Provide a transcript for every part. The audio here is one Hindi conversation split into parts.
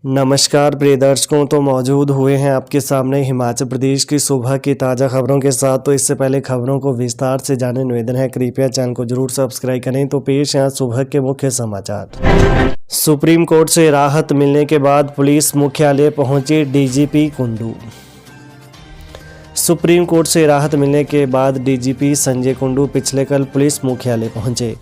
नमस्कार प्रिय दर्शकों, तो मौजूद हुए हैं आपके सामने हिमाचल प्रदेश की सुबह की ताज़ा खबरों के साथ। तो इससे पहले खबरों को विस्तार से जाने निवेदन है, कृपया चैनल को जरूर सब्सक्राइब करें। तो पेश है सुबह के मुख्य समाचार। सुप्रीम कोर्ट से राहत मिलने के बाद पुलिस मुख्यालय पहुंचे डीजीपी कुंडू। सुप्रीम कोर्ट से राहत मिलने के बाद डीजीपी संजय कुंडू पिछले कल पुलिस मुख्यालय पहुंचे।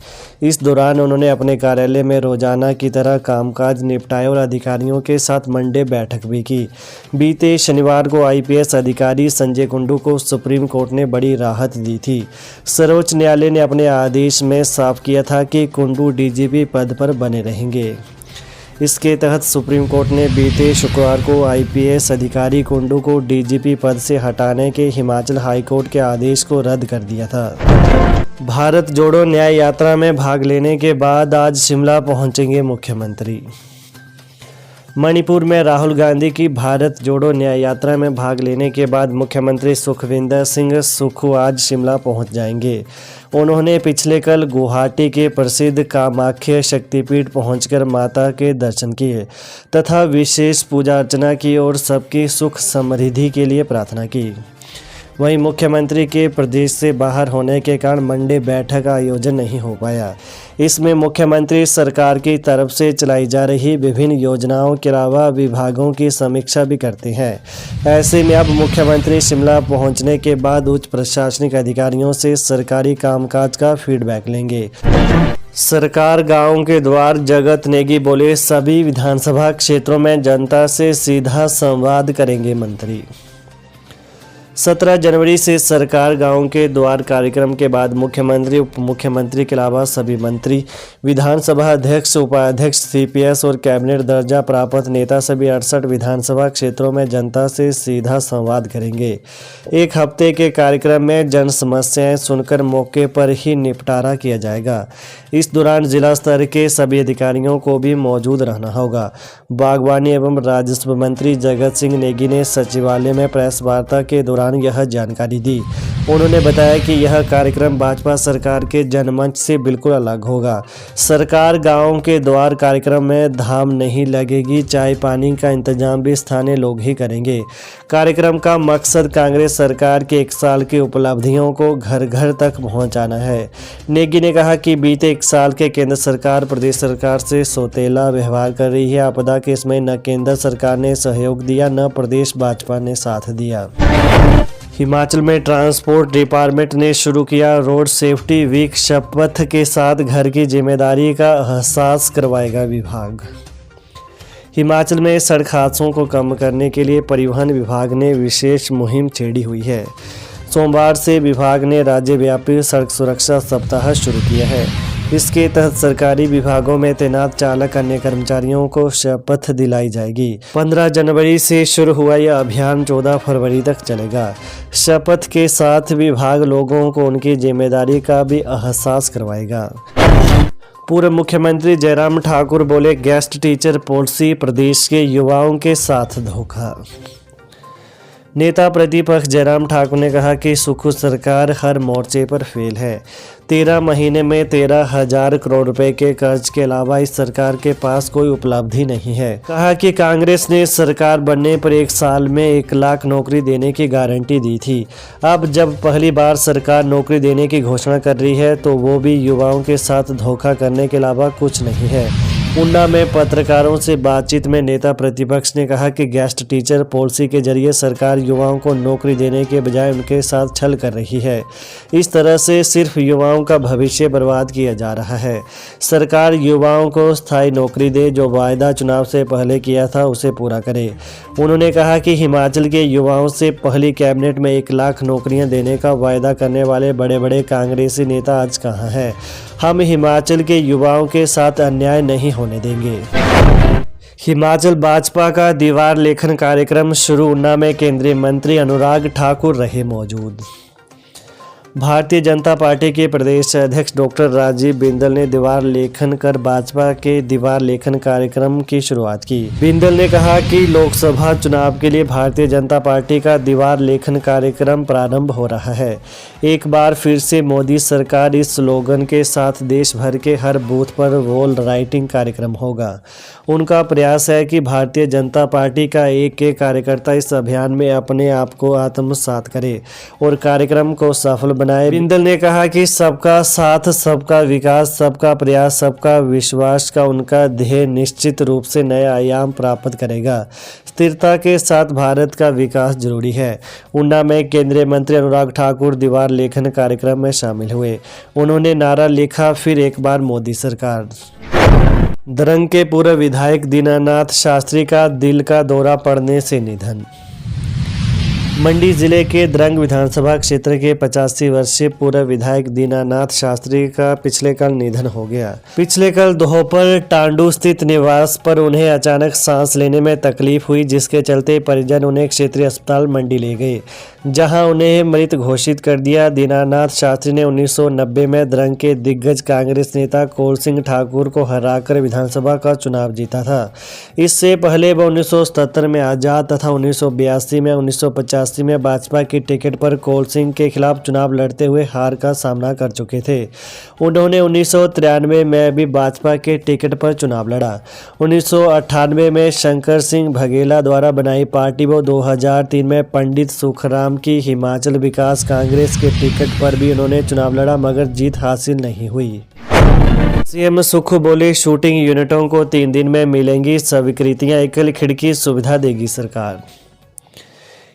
इस दौरान उन्होंने अपने कार्यालय में रोजाना की तरह कामकाज निपटाए और अधिकारियों के साथ मंडे बैठक भी की। बीते शनिवार को आईपीएस अधिकारी संजय कुंडू को सुप्रीम कोर्ट ने बड़ी राहत दी थी। सर्वोच्च न्यायालय ने अपने आदेश में साफ किया था कि कुंडू डीजीपी पद पर बने रहेंगे। इसके तहत सुप्रीम कोर्ट ने बीते शुक्रवार को आईपीएस अधिकारी कुंडू को डीजीपी पद से हटाने के हिमाचल हाईकोर्ट के आदेश को रद्द कर दिया था। भारत जोड़ो न्याय यात्रा में भाग लेने के बाद आज शिमला पहुंचेंगे मुख्यमंत्री। मणिपुर में राहुल गांधी की भारत जोड़ो न्याय यात्रा में भाग लेने के बाद मुख्यमंत्री सुखविंदर सिंह सुक्खू आज शिमला पहुंच जाएंगे। उन्होंने पिछले कल गुवाहाटी के प्रसिद्ध कामाख्या शक्तिपीठ पहुंचकर माता के दर्शन किए तथा विशेष पूजा अर्चना की और सबकी सुख समृद्धि के लिए प्रार्थना की। वहीं मुख्यमंत्री के प्रदेश से बाहर होने के कारण मंडे बैठक का आयोजन नहीं हो पाया। इसमें मुख्यमंत्री सरकार की तरफ से चलाई जा रही विभिन्न योजनाओं के अलावा विभागों की समीक्षा भी करते हैं। ऐसे में अब मुख्यमंत्री शिमला पहुंचने के बाद उच्च प्रशासनिक अधिकारियों से सरकारी कामकाज का फीडबैक लेंगे। सरकार गांव के द्वार। जगत नेगी बोले, सभी विधानसभा क्षेत्रों में जनता से सीधा संवाद करेंगे मंत्री। 17 जनवरी से सरकार गांव के द्वार कार्यक्रम के बाद मुख्यमंत्री, उप मुख्यमंत्री के अलावा सभी मंत्री, विधानसभा अध्यक्ष, उपाध्यक्ष, सीपीएस और कैबिनेट दर्जा प्राप्त नेता सभी 68 विधानसभा क्षेत्रों में जनता से सीधा संवाद करेंगे। एक हफ्ते के कार्यक्रम में जन समस्याएं सुनकर मौके पर ही निपटारा किया जाएगा। इस दौरान जिला स्तर के सभी अधिकारियों को भी मौजूद रहना होगा। बागवानी एवं राजस्व मंत्री जगत सिंह नेगी ने सचिवालय में प्रेस वार्ता के दौरान यह जानकारी दी। उन्होंने बताया कि यह कार्यक्रम भाजपा सरकार के जनमंच से बिल्कुल अलग होगा। सरकार गांव के द्वार कार्यक्रम में धाम नहीं लगेगी, चाय पानी का इंतजाम भी स्थानीय लोग ही करेंगे। कार्यक्रम का मकसद कांग्रेस सरकार के 1 साल की उपलब्धियों को घर घर तक पहुंचाना है। नेगी ने कहा कि बीते 1 साल के केंद्र सरकार प्रदेश सरकार से सौतेला व्यवहार कर रही है। आपदा के समय न केंद्र सरकार ने सहयोग दिया, न प्रदेश भाजपा ने साथ दिया। हिमाचल में ट्रांसपोर्ट डिपार्टमेंट ने शुरू किया रोड सेफ्टी वीक। शपथ के साथ घर की जिम्मेदारी का एहसास करवाएगा विभाग। हिमाचल में सड़क हादसों को कम करने के लिए परिवहन विभाग ने विशेष मुहिम छेड़ी हुई है। सोमवार से विभाग ने राज्यव्यापी सड़क सुरक्षा सप्ताह शुरू किया है। इसके तहत सरकारी विभागों में तैनात चालक, अन्य कर्मचारियों को शपथ दिलाई जाएगी। 15 जनवरी से शुरू हुआ यह अभियान 14 फरवरी तक चलेगा। शपथ के साथ विभाग लोगों को उनकी जिम्मेदारी का भी एहसास करवाएगा। पूर्व मुख्यमंत्री जयराम ठाकुर बोले, गेस्ट टीचर पॉलिसी प्रदेश के युवाओं के साथ धोखा। नेता प्रतिपक्ष जयराम ठाकुर ने कहा कि सुक्खू सरकार हर मोर्चे पर फेल है। 13 महीने में 13,000 करोड़ रुपए के कर्ज के अलावा इस सरकार के पास कोई उपलब्धि नहीं है। कहा कि कांग्रेस ने सरकार बनने पर 1 साल में 1 लाख नौकरी देने की गारंटी दी थी। अब जब पहली बार सरकार नौकरी देने की घोषणा कर रही है तो वो भी युवाओं के साथ धोखा करने के अलावा कुछ नहीं है। ऊना में पत्रकारों से बातचीत में नेता प्रतिपक्ष ने कहा कि गेस्ट टीचर पॉलिसी के जरिए सरकार युवाओं को नौकरी देने के बजाय उनके साथ छल कर रही है। इस तरह से सिर्फ युवाओं का भविष्य बर्बाद किया जा रहा है। सरकार युवाओं को स्थायी नौकरी दे, जो वायदा चुनाव से पहले किया था उसे पूरा करे। उन्होंने कहा कि हिमाचल के युवाओं से पहली कैबिनेट में 1 लाख नौकरियां देने का वायदा करने वाले बड़े बड़े कांग्रेसी नेता आज कहाँ हैं। हम हिमाचल के युवाओं के साथ अन्याय नहीं होने देंगे। हिमाचल भाजपा का दीवार लेखन कार्यक्रम शुरू। ऊना में केंद्रीय मंत्री अनुराग ठाकुर रहे मौजूद। भारतीय जनता पार्टी के प्रदेश अध्यक्ष डॉक्टर राजीव बिंदल ने दीवार लेखन कर भाजपा के दीवार लेखन कार्यक्रम की शुरुआत की। बिंदल ने कहा कि लोकसभा चुनाव के लिए भारतीय जनता पार्टी का दीवार लेखन कार्यक्रम प्रारंभ हो रहा है। एक बार फिर से मोदी सरकार इस स्लोगन के साथ देश भर के हर बूथ पर वॉल राइटिंग कार्यक्रम होगा। उनका प्रयास है कि भारतीय जनता पार्टी का एक एक कार्यकर्ता इस अभियान में अपने आप को आत्मसात करे और कार्यक्रम को सफल बनाए। बिंदल ने कहा कि सबका साथ, सबका विकास, सबका प्रयास, सबका विश्वास का उनका ध्येय निश्चित रूप से नया आयाम प्राप्त करेगा। स्थिरता के साथ भारत का विकास जरूरी है। ऊना में केंद्रीय मंत्री अनुराग ठाकुर दीवार लेखन कार्यक्रम में शामिल हुए। उन्होंने नारा लिखा, फिर एक बार मोदी सरकार। दरंग के पूर्व विधायक दीनानाथ शास्त्री का दिल का दौरा पड़ने से निधन। मंडी जिले के दरंग विधानसभा क्षेत्र के 85 वर्षीय पूर्व विधायक दीनानाथ शास्त्री का पिछले कल निधन हो गया। पिछले कल दोपहर टांडू स्थित निवास पर उन्हें अचानक सांस लेने में तकलीफ हुई, जिसके चलते परिजन उन्हें क्षेत्रीय अस्पताल मंडी ले गए, जहां उन्हें मृत घोषित कर दिया। दीनानाथ शास्त्री ने 1990 में दरंग के दिग्गज कांग्रेस नेता कौल सिंह ठाकुर को हराकर विधानसभा का चुनाव जीता था। इससे पहले वह 1977 में आजाद तथा 1982 में 1985 में भाजपा की टिकट पर कौल सिंह के खिलाफ चुनाव लड़ते हुए हार का सामना कर चुके थे। उन्होंने 1993 में भी भाजपा के टिकट पर चुनाव लड़ा। 1998 में शंकर सिंह बघेला द्वारा बनाई पार्टी व 2003 में पंडित सुखराम की हिमाचल विकास कांग्रेस के टिकट पर भी उन्होंने चुनाव लड़ा, मगर जीत हासिल नहीं हुई। सीएम सुक्खू बोले, शूटिंग यूनिटों को 3 दिन में मिलेंगी स्वीकृतियां, एकल खिड़की सुविधा देगी सरकार।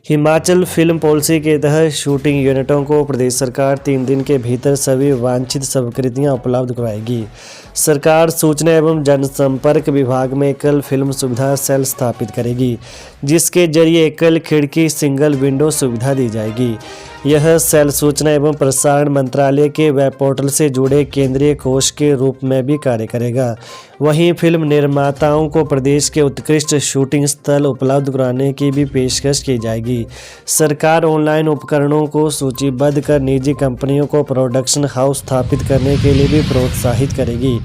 हिमाचल फिल्म पॉलिसी के तहत शूटिंग यूनिटों को प्रदेश सरकार 3 दिन के भीतर सभी वांछित स्वीकृतियां उपलब्ध करवाएगी। सरकार सूचना एवं जनसंपर्क विभाग में एकल फिल्म सुविधा सेल स्थापित करेगी, जिसके जरिए एकल खिड़की सिंगल विंडो सुविधा दी जाएगी। यह सेल सूचना एवं प्रसारण मंत्रालय के वेब पोर्टल से जुड़े केंद्रीय कोष के रूप में भी कार्य करेगा। वहीं फिल्म निर्माताओं को प्रदेश के उत्कृष्ट शूटिंग स्थल उपलब्ध कराने की भी पेशकश की जाएगी। सरकार ऑनलाइन उपकरणों को सूचीबद्ध कर निजी कंपनियों को प्रोडक्शन हाउस स्थापित करने के लिए भी प्रोत्साहित करेगी।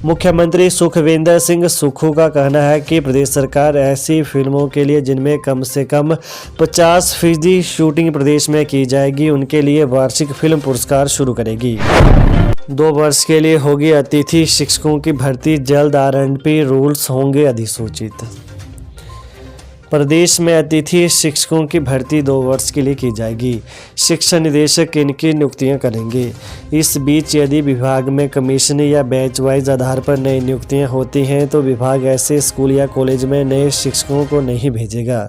मुख्यमंत्री सुखविंदर सिंह सुक्खू का कहना है कि प्रदेश सरकार ऐसी फिल्मों के लिए जिनमें कम से कम 50% शूटिंग प्रदेश में की जाएगी, उनके लिए वार्षिक फिल्म पुरस्कार शुरू करेगी। 2 वर्ष के लिए होगी अतिथि शिक्षकों की भर्ती, जल्द आरएंडपी रूल्स होंगे अधिसूचित। प्रदेश में अतिथि शिक्षकों की भर्ती 2 वर्ष के लिए की जाएगी। शिक्षा निदेशक इनकी नियुक्तियां करेंगे। इस बीच यदि विभाग में कमीशन या बैच वाइज आधार पर नई नियुक्तियां होती हैं तो विभाग ऐसे स्कूल या कॉलेज में नए शिक्षकों को नहीं भेजेगा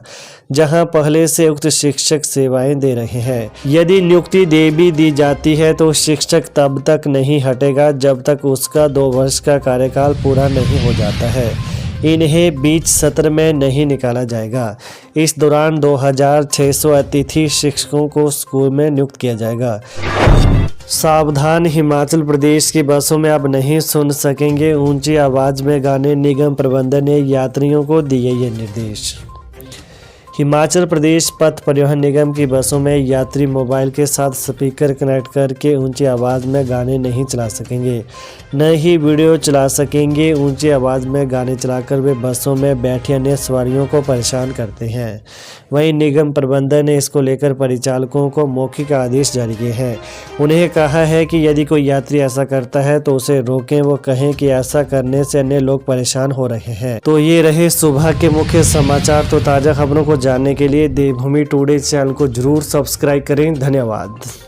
जहां पहले से उक्त शिक्षक सेवाएं दे रहे हैं। यदि नियुक्ति दे भी दी जाती है तो शिक्षक तब तक नहीं हटेगा जब तक उसका 2 वर्ष का कार्यकाल पूरा नहीं हो जाता है। इन्हें बीच सत्र में नहीं निकाला जाएगा। इस दौरान 2600 अतिथि शिक्षकों को स्कूल में नियुक्त किया जाएगा। सावधान, हिमाचल प्रदेश की बसों में अब नहीं सुन सकेंगे ऊंची आवाज में गाने, निगम प्रबंधन ने यात्रियों को दिए ये निर्देश। हिमाचल प्रदेश पथ परिवहन निगम की बसों में यात्री मोबाइल के साथ स्पीकर कनेक्ट करके ऊंची आवाज़ में गाने नहीं चला सकेंगे, न ही वीडियो चला सकेंगे। ऊंची आवाज़ में गाने चलाकर वे बसों में बैठे अन्य सवारियों को परेशान करते हैं। वहीं निगम प्रबंधन ने इसको लेकर परिचालकों को मौखिक आदेश जारी किए हैं। उन्हें कहा है कि यदि कोई यात्री ऐसा करता है तो उसे रोकें, वो कहें कि ऐसा करने से अन्य लोग परेशान हो रहे हैं। तो ये रहे सुबह के मुख्य समाचार। तो ताज़ा खबरों को जानने के लिए देवभूमि टुडे चैनल को जरूर सब्सक्राइब करें। धन्यवाद।